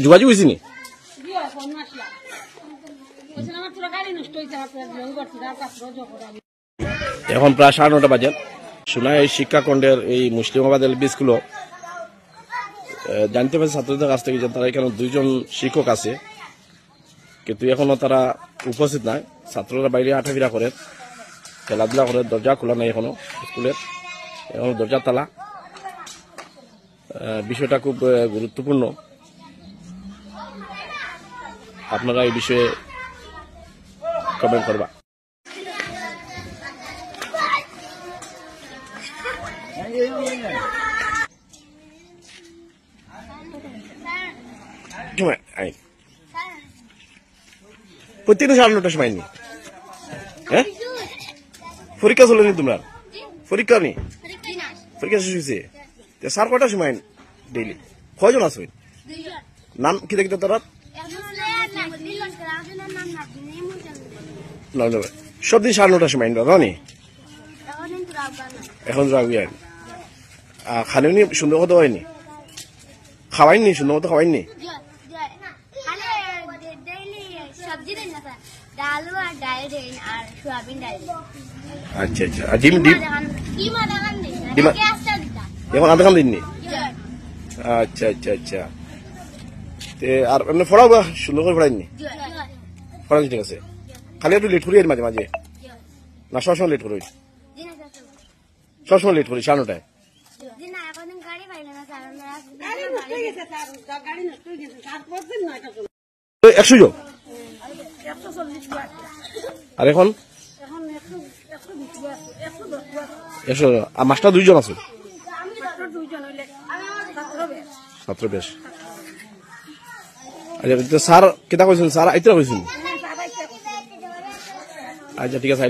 যোগাযোগ হয়েছে নি? এখন প্রায় 9:30 বাজে। সোনাই শিক্ষাখণ্ডের এই মুসলিমাবাদ এলপি স্কুল জানতে পারছি ছাত্রদের কাছ থেকে যে তারা এখানে 2জন শিক্ষক আছে, কিন্তু এখনো তারা উপস্থিত নাই। ছাত্ররা বাইরে হাঁটাফেরা করে, খেলাধুলা করে, দরজা খোলা নাই এখনো স্কুলের, এখনো দরজা তালা। বিষয়টা খুব গুরুত্বপূর্ণ, আপনারা এই বিষয়ে কমেন্ট করবা। প্রত্যেকটা 9:30 সময় নি? হ্যাঁ, পরীক্ষা চলে নি তোমরা? পরীক্ষা নি? পরীক্ষা শেষ হয়েছে। স্যার কটার সময় ডেইলি? কয়জন আছে? নাম কি দেখতে তোরা? সব দিন 9:30 সময় নি? এখন যাবি আর খালি সুন্দর মতো হয়নি? খাওয়াইনি? সুন্দর মতো খাওয়াইনি? আচ্ছা আচ্ছা। আর ডিম ডিম এখন আধা খান দিননি? আচ্ছা আচ্ছা আচ্ছা। আর এমনি ফড়াও সুন্দর করে ফড়াইনি? ফড়াই ঠিক আছে। খালি একটু লেট করি এর মাঝে মাঝে, না সবসময় লেট করি? সবসময় লেট করি 9:30টায়? 100 জন? আর এখন 100? আর মাস্টার 2জন আছে? ছাত্র বেশ। আচ্ছা, স্যার কেটা কইছেন? স্যার আইতে কইছেন? আচ্ছা ঠিক আছে।